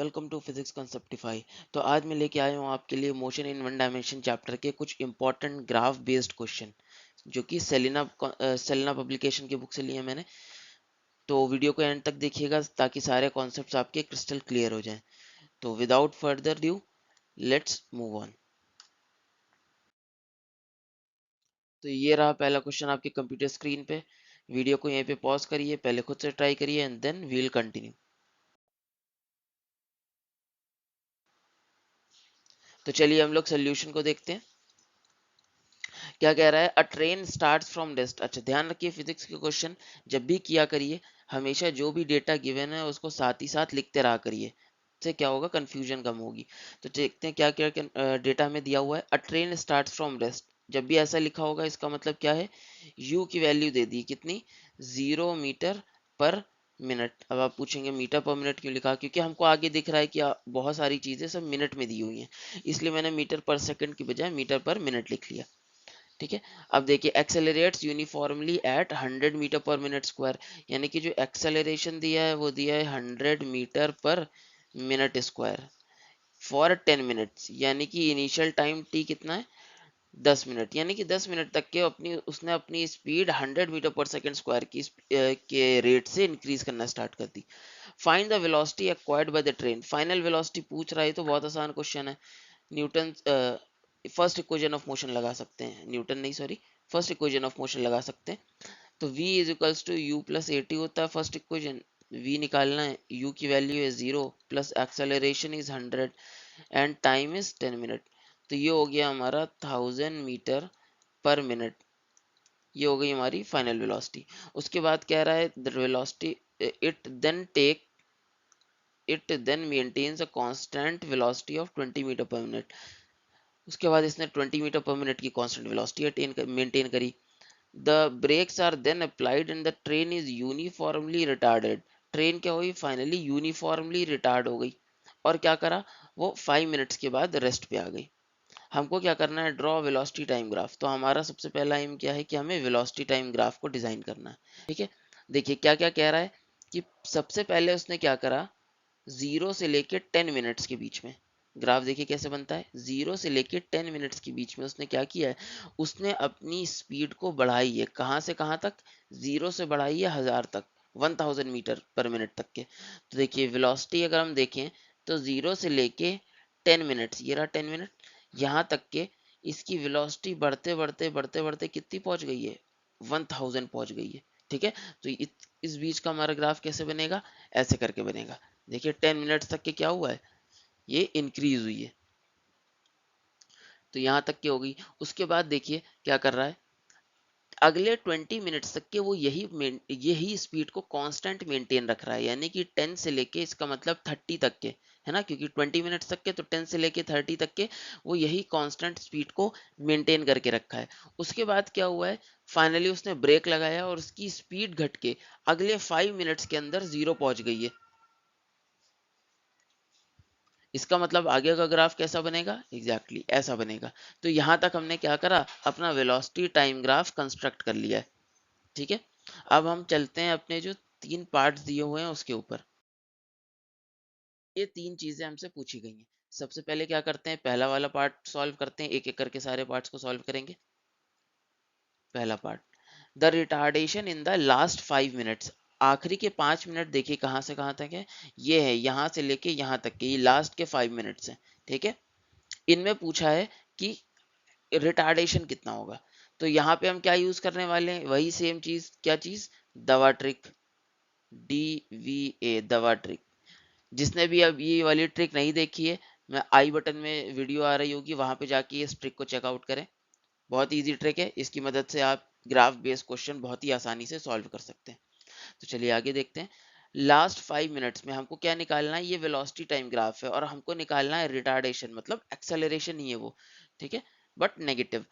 Welcome to physics कंसेप्टिफाई। तो आज मैं लेके आया हूँ आपके लिए motion in one dimension chapter के कुछ इंपॉर्टेंट ग्राफ बेस्ड क्वेश्चन जो कि सेलिना पब्लिकेशन की बुक से लिए हैं मैंने। तो वीडियो को एंड तक देखिएगा ताकि सारे कॉन्सेप्ट्स आपके क्रिस्टल क्लियर हो जाएं। तो without further due let's move on. तो ये रहा पहला क्वेश्चन आपके कंप्यूटर स्क्रीन पे। वीडियो को यहीं पे पॉज करिए, पहले खुद से ट्राई करिए एंड देन वील कंटिन्यू। तो चलिए हम लोग सोल्यूशन को देखते हैं। क्या कह रहा है, अ ट्रेन स्टार्ट्स फ्रॉम रेस्ट। अच्छा ध्यान रखिए, फिजिक्स के क्वेश्चन जब भी किया करिए हमेशा जो भी डेटा गिवन है उसको साथ ही साथ लिखते रहा करिए। इससे क्या होगा, कंफ्यूजन कम होगी। तो देखते हैं क्या क्या डेटा में दिया हुआ है। अ ट्रेन स्टार्ट्स फ्रॉम रेस्ट, जब भी ऐसा लिखा होगा इसका मतलब क्या है, यू की वैल्यू दे दी कितनी, 0 मीटर पर मिनट। अब आप पूछेंगे मीटर पर मिनट क्यों लिखा, क्योंकि हमको आगे दिख रहा है कि बहुत सारी चीजें सब मिनट में दी हुई हैं, इसलिए मैंने मीटर पर सेकंड की बजाय मीटर पर मिनट लिख लिया। ठीक है। अब देखिए, accelerates uniformly at 100 metre per minute square, यानी कि जो एक्सेलरेशन दिया है वो दिया है 100 metre per minute square for 10 minutes, यानी कि इनिशियल टाइम टी कितना है, 10 मिनट, यानी कि 10 मिनट तक के उसने अपनी स्पीड 100 मीटर पर सेकंड स्क्वायर के रेट से इंक्रीज करना स्टार्ट कर दी। Find the velocity acquired by the train. Final velocity पूछ रहा है तो बहुत आसान क्वेश्चन है। Newton first equation of motion लगा सकते हैं, न्यूटन नहीं sorry, first equation of motion लगा सकते हैं। तो v is equals to U plus A T होता है फर्स्ट इक्वेशन। v निकालना है, u की वैल्यू है 0 plus acceleration is 100 and time is 10 minute. तो ये हो गया हमारा 1000 मीटर पर मिनट। ये हो गई हमारी फाइनल वेलोसिटी। उसके बाद कह रहा है the velocity it then take it then maintains a constant velocity of 20 meter per minute. उसके बाद इसने 20 मीटर पर मिनट की कांस्टेंट वेलोसिटी मेंटेन करी। The brakes are then applied and the train is uniformly retarded. Train क्या हुई, finally uniformly retard हो गई। और क्या करा, वो 5 मिनट्स के बाद रेस्ट पे आ गई। हमको क्या करना है, ड्रॉ वेलोसिटी टाइम ग्राफ। तो हमारा सबसे पहला एम क्या है कि हमें वेलोसिटी टाइम ग्राफ को डिजाइन करना है। ठीक है। देखिए क्या क्या कह रहा है कि सबसे पहले उसने क्या करा, 0 से लेके 10 मिनट्स के बीच में ग्राफ देखिए कैसे बनता है। 0 से लेके 10 मिनट्स के बीच में उसने क्या किया है, उसने अपनी स्पीड को बढ़ाई है, कहाँ से कहाँ तक, 0 से बढ़ाई है 1000 तक, 1000 मीटर पर मिनट तक के। तो देखिए वेलोसिटी अगर हम देखें तो 0 से लेके 10 मिनट्स, ये रहा 10 मिनट, यहाँ तक के इसकी वेलोसिटी बढ़ते बढ़ते बढ़ते बढ़ते कितनी पहुंच गई है, 1000 पहुंच गई है। ठीक है। तो इस बीच का हमारा ग्राफ कैसे बनेगा, ऐसे करके बनेगा। देखिए 10 मिनट्स तक के क्या हुआ है, ये इंक्रीज हुई है। तो यहां तक की हो गई। उसके बाद देखिए क्या कर रहा है, अगले 20 मिनट्स तक के वो यही स्पीड को कांस्टेंट मेंटेन रख रहा है, यानी कि 10 से लेके इसका मतलब 30 तक के, है ना, क्योंकि 20 मिनट्स तक के, तो 10 से लेके 30 तक के वो यही कांस्टेंट स्पीड को मेंटेन करके रखा है। उसके बाद क्या हुआ है, फाइनली उसने ब्रेक लगाया और उसकी स्पीड घट के अगले 5 मिनट्स के अंदर 0 पहुंच गई है। इसका मतलब आगे का ग्राफ कैसा बनेगा, एग्जैक्टली ऐसा बनेगा। तो यहां तक हमने क्या करा, अपना वेलोसिटी टाइम ग्राफ कंस्ट्रक्ट कर लिया है। ठीक है। अब हम चलते हैं अपने जो 3 पार्ट्स दिए हुए हैं उसके ऊपर। ये 3 चीजें हमसे पूछी गई हैं। सबसे पहले क्या करते हैं, पहला वाला पार्ट सॉल्व करते हैं, एक एक करके सारे पार्ट्स को सॉल्व करेंगे। पहला part, the retardation in the last 5 minutes. आखिरी के 5 मिनट देखिए कहाँ से कहाँ तक है, ये है यहाँ से लेके यहाँ तक के, ये लास्ट के 5 मिनट्स हैं। ठीक है। इनमें पूछा है कि रिटार्डेशन कितना होगा। तो यहाँ पे हम क्या यूज करने वाले हैं, वही सेम चीज, क्या चीज, दवा ट्रिक, DVA दवा ट्रिक। जिसने भी अब ये वाली ट्रिक नहीं देखी है, मैं आई बटन में वीडियो आ रही होगी, वहां पे जाके इस ट्रिक को चेकआउट करें। बहुत इजी ट्रिक है, इसकी मदद से आप ग्राफ बेस्ड क्वेश्चन बहुत ही आसानी से सॉल्व कर सकते हैं। तो चलिए आगे देखते हैं। लास्ट 5 मिनट्स में हमको क्या निकालना है, ये वेलोसिटी टाइम ग्राफ है और हमको निकालना है रिटार्डेशन, मतलब एक्सेलरेशन ही है वो। ठीक है, बट नेगेटिव।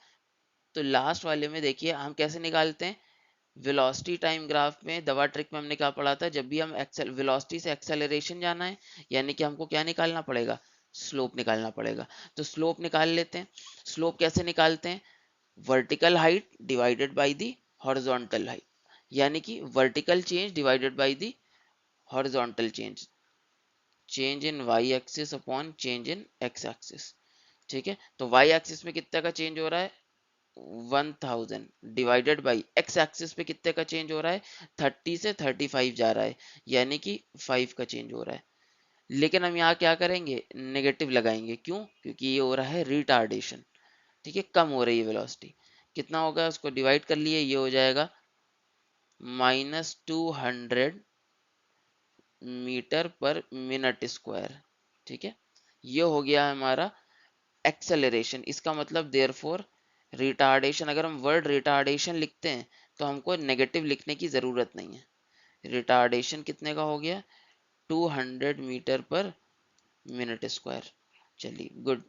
तो लास्ट वाले में देखिए हम कैसे निकालते हैं, वेलोसिटी टाइम ग्राफ में दवा ट्रिक में हमने क्या पढ़ा था, जब भी हम वेलोसिटी से एक्सेलरेशन जाना है, यानी कि हमको क्या निकालना पड़ेगा, स्लोप निकालना पड़ेगा। तो स्लोप निकाल लेते हैं। स्लोप कैसे निकालते हैं, vertical height divided by the horizontal height, यानी कि vertical change divided by the horizontal change. Change in y axis upon change in x axis. ठीक है, तो वाई एक्सिस में कितने का चेंज हो रहा है 1000 डिवाइडेड बाई एक्स एक्सिस पे कितने का चेंज हो रहा है 30 से 35 जा रहा है, यानी कि 5 का चेंज हो रहा है। लेकिन हम यहाँ क्या करेंगे, नेगेटिव लगाएंगे, क्यों, क्योंकि ये हो रहा है रिटार्डेशन। ठीक है, कम हो रही है वेलोसिटी। कितना होगा, उसको डिवाइड कर लिए, ये हो जाएगा -200 मीटर पर मिनट स्क्वायर। ठीक है, ये हो गया हमारा एक्सेलरेशन। इसका मतलब देयरफॉर रिटार्डेशन, अगर हम वर्ड रिटार्डेशन लिखते हैं तो हमको नेगेटिव लिखने की जरूरत नहीं है। रिटार्डेशन कितने का हो गया 200 मीटर पर मिनट स्क्वायर। चलिए गुड।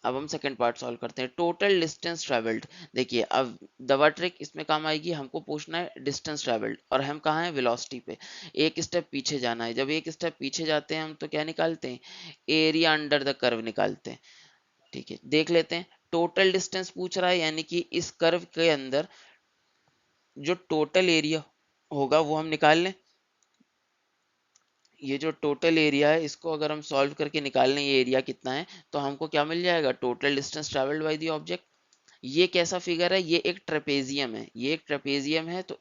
अब हम सेकंड पार्ट सॉल्व करते हैं, टोटल डिस्टेंस ट्रेवल्ड। देखिए अब दवा ट्रिक इसमें काम आएगी, हमको पूछना है डिस्टेंस ट्रेवल्ड और हम कहाँ हैं वेलोसिटी पे। एक स्टेप पीछे जाना है, जब एक स्टेप पीछे जाते हैं हम तो क्या निकालते हैं, एरिया अंडर द कर्व निकालते हैं। ठीक है, देख लेते हैं, टोटल डिस्टेंस पूछ रहा है, यानी कि इस कर्व के अंदर जो टोटल एरिया होगा वो हम निकाल लें। ये जो टोटल एरिया है इसको अगर हम सॉल्व करके निकाल लें ये एरिया कितना है, तो हमको क्या मिल जाएगा, total distance travelled by the object. ये कैसा फिगर है, ये एक ट्रेपेजियम है, ये एक ट्रेपेजियम है, तो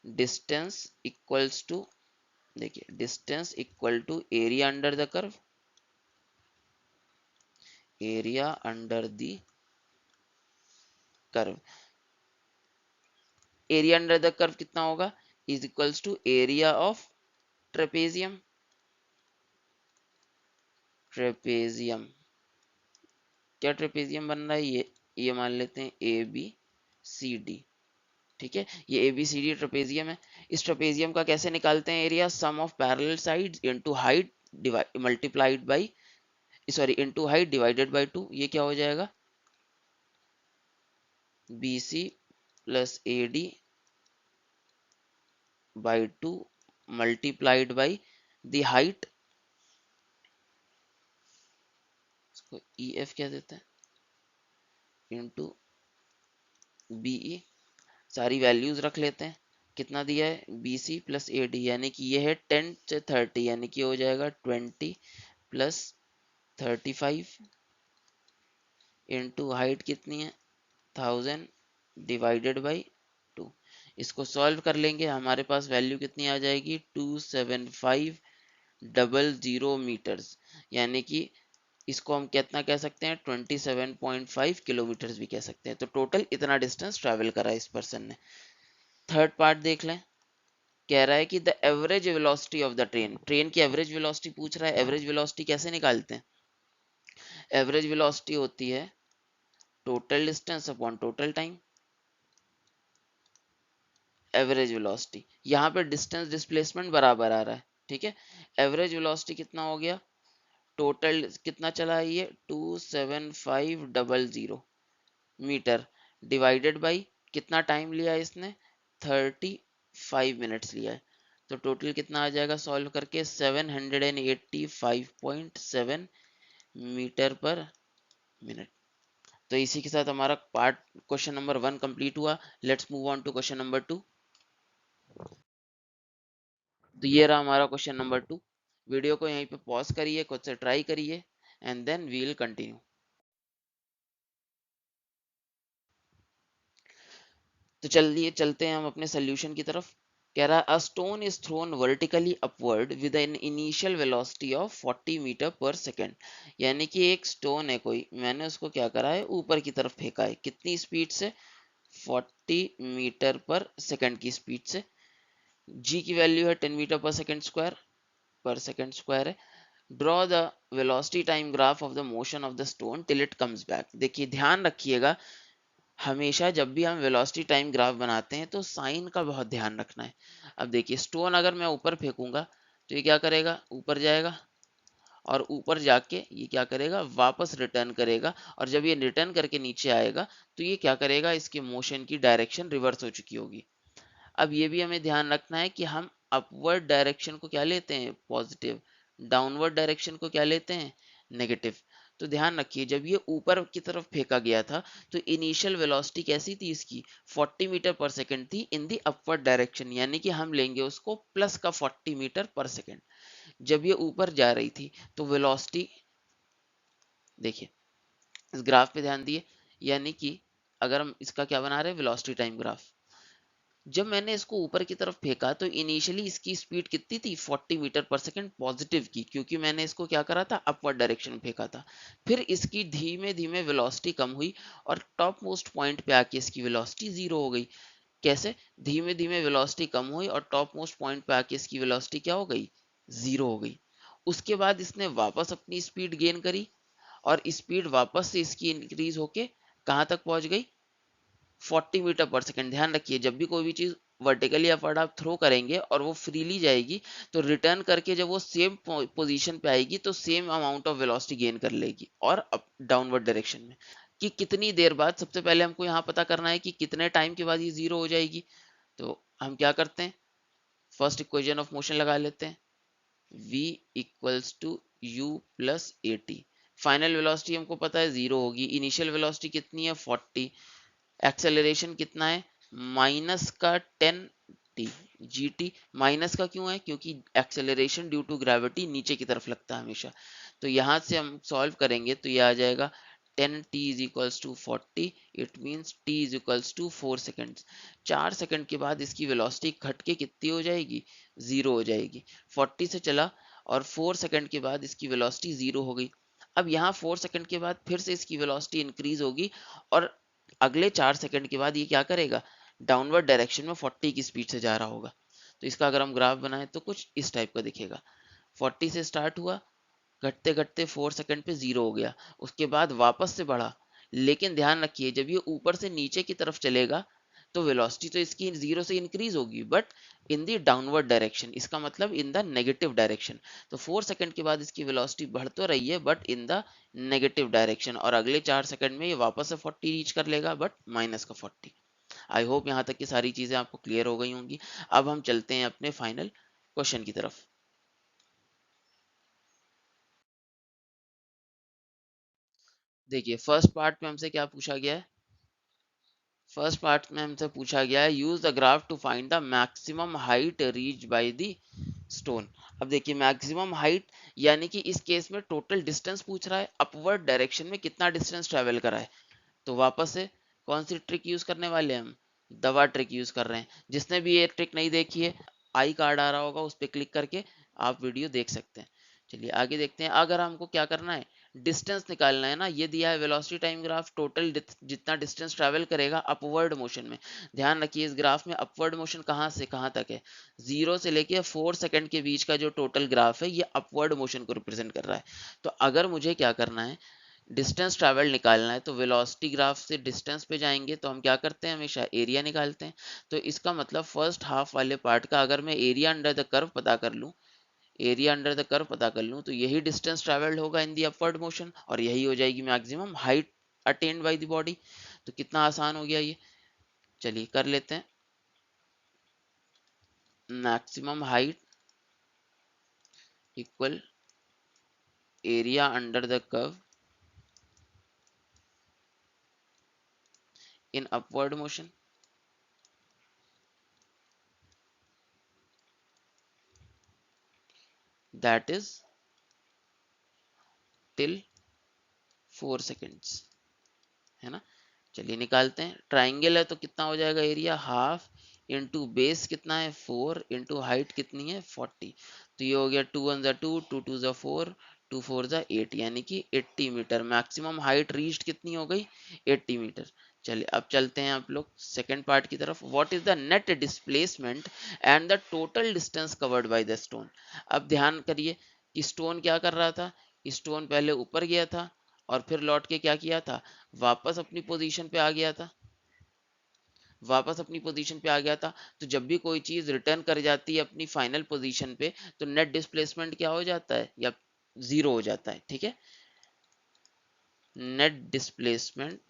डिस्टेंस इक्वल्स टू, देखिए distance equal to area under the curve, area under the curve. Area under the curve कितना होगा, is equals to area of trapezium. Trapezium, क्या ट्रेपेजियम बन रहा है, ये मान लेते हैं ए बी सी डी। ठीक है, ये A B C D trapezium है। इस ट्रेपेजियम का कैसे निकालते हैं area, sum of parallel sides into height multiplied by, sorry into height divided by 2। ये क्या हो जाएगा, B C plus A D by 2 multiplied by the height, इसको ई एफ क्या देते हैं, इंटू बी ई। सारी वैल्यूज रख लेते हैं, कितना दिया है B C plus A D, यानी कि ये है 10 से 30, यानी कि हो जाएगा 20 प्लस 35 इंटू हाइट कितनी है 1000 डिवाइडेड बाई 2। इसको सॉल्व कर लेंगे, हमारे पास वैल्यू कितनी आ जाएगी 27500 मीटर्स, यानी कि इसको हम कितना कह सकते हैं 27.5 किलोमीटर्स भी कह सकते हैं। तो टोटल इतना डिस्टेंस ट्रैवल करा इस पर्सन ने। थर्ड पार्ट देख लें, कह रहा है कि the average velocity of the train, train की एवरेज वेलोसिटी पूछ रहा है। एवरेज वेलोसिटी कैसे निकालते हैं, एवरेज वेलोसिटी होती है total distance upon total time. Average velocity, यहाँ पे डिस्टेंस डिस्प्लेसमेंट बराबर आ रहा है। ठीक है, एवरेज वेलोसिटी कितना हो गया, टोटल कितना चला है ये 27500 मीटर डिवाइडेड बाई कितना टाइम लिया है इसने 35 मिनट्स लिया है। तो टोटल कितना आ जाएगा सॉल्व करके 785.7 मीटर पर मिनट। तो इसी के साथ हमारा पार्ट क्वेश्चन नंबर 1 कंप्लीट हुआ। Let's move on to question number 2। तो ये रहा हमारा क्वेश्चन नंबर 2। वीडियो को यहीं पे पॉज करिए, खुद से ट्राई करिए and then we will continue. तो चलिए चलते हैं हम अपने सोल्यूशन की तरफ। कह रहा है a stone is thrown vertically upward with an initial velocity of 40 meter per second. यानी कि एक स्टोन है कोई, मैंने उसको क्या करा है ऊपर की तरफ फेंका है, कितनी स्पीड से 40 मीटर पर सेकेंड की स्पीड से। जी की वैल्यू है 10 मीटर पर सेकेंड स्क्वायर है। Draw the velocity time graph of the motion of the stone till it comes back. देखिए ध्यान रखिएगा, हमेशा जब भी हम वेलोसिटी टाइम ग्राफ बनाते हैं तो साइन का बहुत ध्यान रखना है। अब देखिए स्टोन अगर मैं ऊपर फेंकूंगा तो ये क्या करेगा, ऊपर जाएगा और ऊपर जाके ये क्या करेगा वापस रिटर्न करेगा, और जब ये रिटर्न करके नीचे आएगा तो ये क्या करेगा, इसके मोशन की डायरेक्शन रिवर्स हो चुकी होगी। अब ये भी हमें ध्यान रखना है कि हम अपवर्ड डायरेक्शन को क्या लेते हैं पॉजिटिव, डाउनवर्ड डायरेक्शन को क्या लेते हैं नेगेटिव। तो ध्यान रखिए जब ये ऊपर की तरफ फेंका गया था तो इनिशियल वेलोसिटी कैसी थी इसकी 40 मीटर पर सेकंड थी इन दी अपवर्ड डायरेक्शन, यानी कि हम लेंगे उसको प्लस का 40 मीटर पर सेकंड। जब ये ऊपर जा रही थी तो वेलोसिटी, देखिए इस ग्राफ पे ध्यान दिए, यानी कि अगर हम इसका क्या बना रहे हैं, वेलोसिटी टाइम ग्राफ, जब मैंने इसको ऊपर की तरफ फेंका तो इनिशियली इसकी स्पीड कितनी थी, 40 मीटर पर सेकंड पॉजिटिव की, क्योंकि मैंने इसको क्या करा था, अपवर्ड डायरेक्शन में फेंका था। फिर इसकी धीमे धीमे वेलोसिटी कम हुई और टॉप मोस्ट पॉइंट पे आके इसकी वेलोसिटी जीरो हो गई। कैसे, धीमे धीमे वेलोसिटी कम हुई और टॉप मोस्ट पॉइंट पे आके इसकी वेलोसिटी क्या हो गई, जीरो हो गई। उसके बाद इसने वापस अपनी स्पीड गेन करी और स्पीड वापस से इसकी इंक्रीज होके कहाँ तक पहुंच गई, 40 मीटर पर सेकंड। ध्यान रखिए जब भी कोई भी चीज वर्टिकली अपवर्ड आप थ्रो करेंगे और वो फ्रीली जाएगी तो रिटर्न करके जब वो सेम पोजीशन पे आएगी तो same amount of velocity gain कर लेगी और अप डाउनवर्ड डायरेक्शन में। कि कितनी देर बाद, सबसे पहले हमको यहाँ पता करना है कि कितने टाइम के बाद ये जीरो हो जाएगी। तो हम क्या करते हैं, फर्स्ट इक्वेशन ऑफ मोशन लगा लेते हैं, v equals to u plus A t. Final velocity हमको पता है जीरो होगी, इनिशियल वेलोसिटी कितनी है 40, एक्सेलरेशन कितना है माइनस का 10 टी जी टी। माइनस का क्यों है, क्योंकि एक्सेलरेशन ड्यू टू ग्रेविटी नीचे की तरफ लगता है हमेशा। तो यहाँ से हम सॉल्व करेंगे तो ये आ जाएगा 10 t is equals to 40, it means t is equals to 4 second. 4 second के बाद इसकी वेलोसिटी घट के कितनी हो जाएगी, जीरो हो जाएगी। 40 से चला और 4 सेकेंड के बाद इसकी वेलोसिटी जीरो हो गई। अब यहाँ 4 सेकेंड के बाद फिर से इसकी वेलोसिटी इंक्रीज होगी और अगले 4 सेकंड के बाद ये क्या करेगा, डाउनवर्ड डायरेक्शन में 40 की स्पीड से जा रहा होगा। तो इसका अगर हम ग्राफ बनाएं तो कुछ इस टाइप का दिखेगा। 40 से स्टार्ट हुआ, घटते घटते 4 सेकंड पे जीरो हो गया, उसके बाद वापस से बढ़ा। लेकिन ध्यान रखिए जब ये ऊपर से नीचे की तरफ चलेगा तो वेलोसिटी तो इसकी जीरो से इंक्रीज होगी but in the downward direction, इसका मतलब इन द नेगेटिव डायरेक्शन। तो 4 सेकंड के बाद इसकी वेलोसिटी बढ़ तो रही है but in the negative direction, और अगले 4 सेकंड में ये वापस से 40 रीच कर लेगा बट माइनस का 40। आई होप यहाँ तक की सारी चीजें आपको क्लियर हो गई होंगी। अब हम चलते हैं अपने फाइनल क्वेश्चन की तरफ। देखिए फर्स्ट पार्ट में हमसे क्या पूछा गया है, फर्स्ट पार्ट में हमसे पूछा गया है use the graph to find the maximum height reach by the stone. अब देखिए मैक्सिमम हाइट यानी कि इस केस में टोटल डिस्टेंस पूछ रहा है, अपवर्ड डायरेक्शन में कितना डिस्टेंस ट्रेवल करा है। तो वापस से कौन सी ट्रिक यूज करने वाले हैं हम, दवा ट्रिक यूज कर रहे हैं। जिसने भी ये ट्रिक नहीं देखी है, आई कार्ड आ रहा होगा उस पर क्लिक करके आप वीडियो देख सकते हैं। चलिए आगे देखते हैं। अगर हमको क्या करना है, डिस्टेंस निकालना है ना, ये दिया है वेलोसिटी टाइम ग्राफ, टोटल जितना डिस्टेंस ट्रैवल करेगा अपवर्ड मोशन में। ध्यान रखिए इस ग्राफ में अपवर्ड मोशन कहाँ से कहाँ तक है, 0 से लेके 4 सेकंड के बीच का जो टोटल ग्राफ है ये अपवर्ड मोशन को रिप्रेजेंट कर रहा है। तो अगर मुझे क्या करना है, डिस्टेंस ट्रैवल निकालना है तो वेलोसिटी ग्राफ से डिस्टेंस पे जाएंगे तो हम क्या करते हैं, हमेशा एरिया निकालते हैं। तो इसका मतलब फर्स्ट हाफ वाले पार्ट का अगर मैं एरिया अंडर द कर्व पता कर लूं, एरिया अंडर द कर्व पता कर लूं तो यही डिस्टेंस ट्रैवल्ड होगा इन दी अपवर्ड मोशन और यही हो जाएगी maximum height attend by the body. तो कितना आसान हो गया ये, चलिए कर लेते हैं। Maximum height equal area under the curve in upward motion, that is till 4 seconds, है ना। चलिए निकालते हैं। ट्राइंगल है तो कितना हो जाएगा एरिया, हाफ इंटू बेस कितना है 4 इंटू हाइट कितनी है 40। तो ये हो गया 2 1 जा 2, 2 2 जा 4, 2 4 जा 8, यानी कि 80 मीटर। मैक्सिमम हाइट रीच्ड कितनी हो गई, 80 मीटर। चलिए अब चलते हैं आप लोग सेकंड पार्ट की तरफ। What is the net displacement and the total distance covered by the stone. अब ध्यान करिए कि स्टोन क्या कर रहा था, स्टोन पहले ऊपर गया था और फिर लौट के क्या किया था, वापस अपनी पोजीशन पे आ गया था, वापस अपनी पोजीशन पे आ गया था। तो जब भी कोई चीज रिटर्न कर जाती है अपनी फाइनल पोजीशन पे तो नेट डिस्प्लेसमेंट क्या हो जाता है, या जीरो हो जाता है, ठीक है। नेट डिस्प्लेसमेंट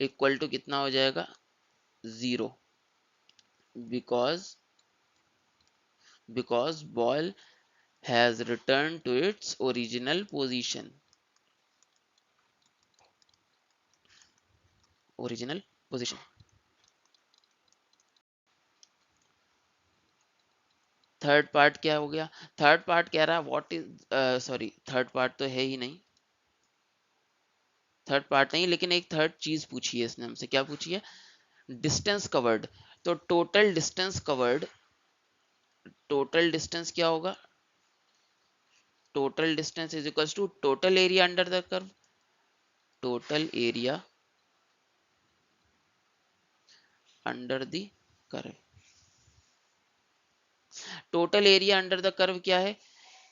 इक्वल टू कितना हो जाएगा, zero, because because ball has return to its original position, original position. Third part क्या हो गया? थर्ड पार्ट कह रहा है what is, sorry third part तो है ही नहीं, थर्ड पार्ट नहीं, लेकिन एक थर्ड चीज पूछी है इसने हमसे। क्या पूछी है? Distance covered. तो total distance covered, total distance क्या होगा? Total distance is equals to total area under the curve, total area under the curve. Total area under the curve क्या है?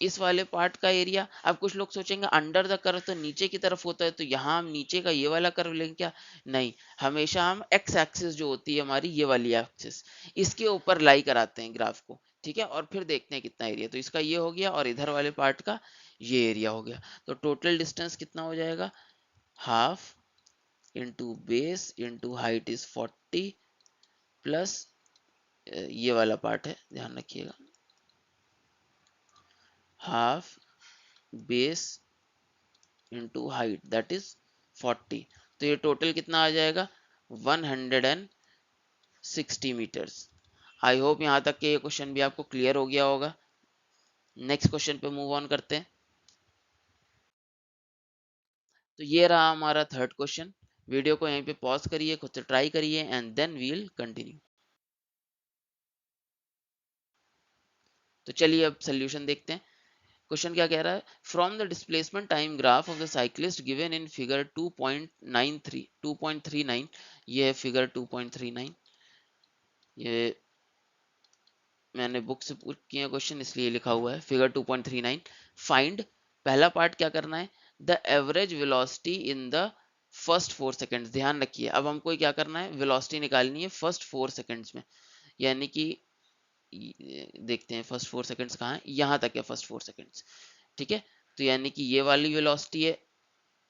इस वाले पार्ट का एरिया। अब कुछ लोग सोचेंगे अंडर द कर्व तो नीचे की तरफ होता है, तो यहाँ हम नीचे का ये वाला कर्व लेंगे क्या? नहीं, हमेशा हम एक्स एक्सिस जो होती है हमारी, ये वाली एक्सिस, इसके ऊपर लाई कराते हैं ग्राफ को, ठीक है, और फिर देखते हैं कितना एरिया। तो इसका ये हो गया और इधर वाले पार्ट का ये एरिया हो गया। तो टोटल डिस्टेंस कितना हो जाएगा? Half into base into height is 40 plus ये वाला पार्ट है, ध्यान रखिएगा, half base into height that is 40। तो ये टोटल कितना आ जाएगा? 160 मीटर्स। आई होप यहाँ तक के ये क्वेश्चन भी आपको क्लियर हो गया होगा। नेक्स्ट क्वेश्चन पे मूव ऑन करते हैं। तो ये रहा हमारा थर्ड क्वेश्चन। वीडियो को यहीं पे पॉज करिए, खुद से ट्राई करिए and then we will continue. तो चलिए अब सोल्यूशन देखते हैं। क्वेश्चन क्या कह रहा है? From the displacement time graph of the cyclist given in figure 2.39, ये है फिगर 2.39। ये मैंने बुक से पूछ किया क्वेश्चन इसलिए लिखा हुआ है फिगर 2.39। फाइंड, पहला पार्ट क्या करना है? The average velocity in the first 4 seconds. ध्यान रखिए, अब हमको क्या करना है? वेलोसिटी निकालनी है फर्स्ट 4 सेकेंड्स में, यानी कि देखते हैं फर्स्ट 4 सेकेंड्स कहाँ है, यहाँ तक है फर्स्ट 4 सेकेंड्स, ठीक है। तो यानी कि ये वाली वेलोसिटी है,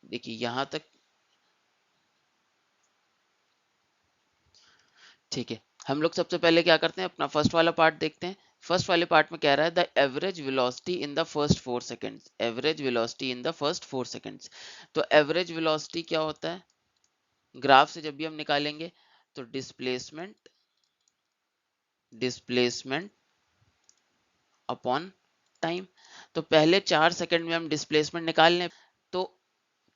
देखिए यहाँ तक, ठीक है। हम लोग सबसे पहले क्या करते हैं, अपना फर्स्ट वाला पार्ट देखते हैं। फर्स्ट वाले पार्ट में कह रहा है the average velocity in the first 4 seconds, average velocity in the first 4 seconds. तो एवरेज वेलोसिटी क्या होता है ग्राफ से जब भी हम निकालेंगे? तो डिस्प्लेसमेंट, डिस्प्लेसमेंट अपॉन टाइम। तो पहले 4 सेकेंड में हम डिस्प्लेसमेंट निकाल लें। तो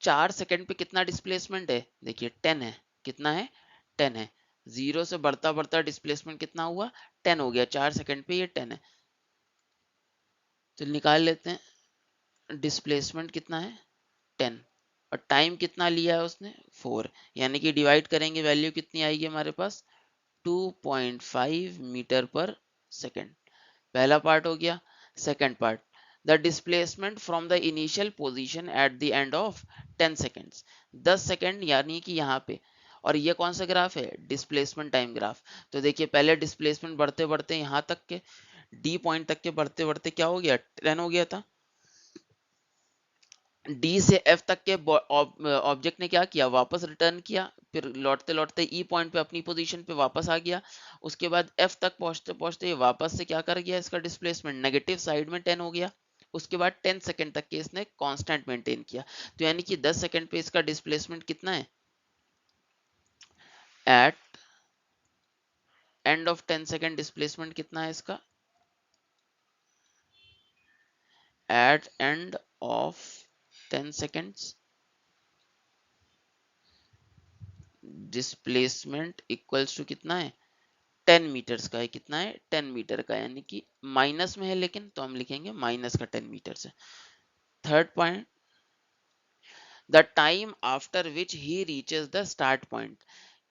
4 सेकेंड पे कितना डिस्प्लेसमेंट है? देखिए 10 है। कितना है? 10 है। जीरो से बढ़ता बढ़ता डिस्प्लेसमेंट कितना हुआ? 10 हो गया। 4 सेकेंड पे ये 10 है। तो निकाल लेते हैं, डिस्प्लेसमेंट कितना है? 10, और टाइम कितना लिया है उसने? 4, यानी कि डिवाइड करेंगे वैल्यू कितनी आएगी हमारे पास? 2.5 मीटर पर सेकेंड। पहला पार्ट हो गया। Second part, the displacement from the initial position at the end of 10 seconds. 10 second यानी कि यहाँ पे, और ये कौन सा ग्राफ है? Displacement time graph. तो देखिए पहले डिस्प्लेसमेंट बढ़ते बढ़ते यहाँ तक के डी पॉइंट तक के बढ़ते बढ़ते क्या हो गया? 10 हो गया था। डी से एफ तक के ऑब्जेक्ट ने क्या किया? वापस रिटर्न किया, फिर लौटते लौटते ई पॉइंट पे अपनी पोजीशन पे वापस आ गया। उसके बाद एफ तक पहुंचते पहुंचते ये वापस से क्या कर गया? इसका डिस्प्लेसमेंट नेगेटिव साइड में 10 हो गया। उसके बाद 10 सेकंड तक के इसने कांस्टेंट मेंटेन किया। तो यानी कि 10 सेकंड पे इसका डिस्प्लेसमेंट कितना है? At end of 10 second displacement कितना है इसका? At end of 10 seconds displacement equals to कितना है? 10 मीटर्स का है। कितना है? 10 मीटर का, यानी कि माइनस में है, लेकिन तो हम लिखेंगे माइनस का 10 मीटर से। Third point, the time after which he reaches the start point.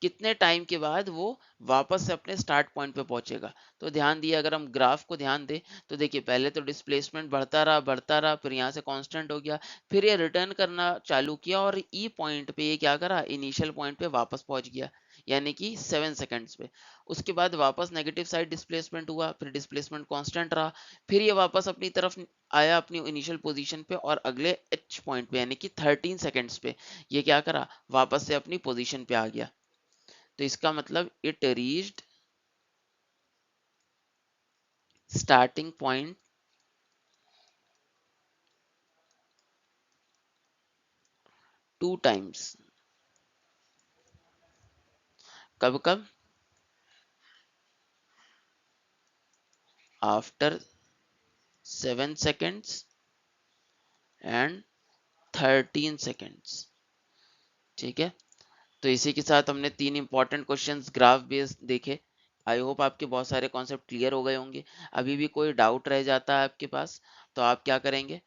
कितने टाइम के बाद वो वापस से अपने स्टार्ट पॉइंट पे पहुंचेगा? तो ध्यान दिए, अगर हम ग्राफ को ध्यान दें तो देखिए पहले तो डिस्प्लेसमेंट बढ़ता रहा, फिर यहाँ से कांस्टेंट हो गया, फिर ये रिटर्न करना चालू किया और ई पॉइंट पे ये क्या करा? इनिशियल पॉइंट पे वापस पहुंच गया, यानी कि 7 सेकंड्स पे। उसके बाद वापस नेगेटिव साइड डिस्प्लेसमेंट हुआ, फिर डिस्प्लेसमेंट कांस्टेंट रहा, फिर ये वापस अपनी तरफ आया अपनी इनिशियल पोजीशन पे, और अगले एच पॉइंट पे यानी कि 13 सेकंड्स पे ये क्या करा? वापस से अपनी पोजीशन पे आ गया। तो इसका मतलब it reached starting point 2 times. कब कब? After 7 seconds and 13 seconds। ठीक है, तो इसी के साथ हमने 3 इंपॉर्टेंट क्वेश्चंस ग्राफ बेस्ड देखे। आई होप आपके बहुत सारे कॉन्सेप्ट क्लियर हो गए होंगे। अभी भी कोई डाउट रह जाता है आपके पास तो आप क्या करेंगे,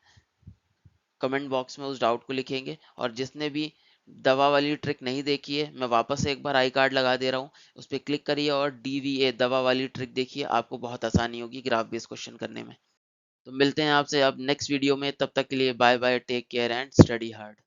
कमेंट बॉक्स में उस डाउट को लिखेंगे। और जिसने भी दवा वाली ट्रिक नहीं देखी है, मैं वापस से एक बार आई कार्ड लगा दे रहा हूँ, उस पर क्लिक करिए और DVA दवा वाली ट्रिक देखिए, आपको बहुत आसानी होगी ग्राफ बेस्ड क्वेश्चन करने में। तो मिलते हैं आपसे अब नेक्स्ट वीडियो में, तब तक के लिए bye bye, take care and study hard.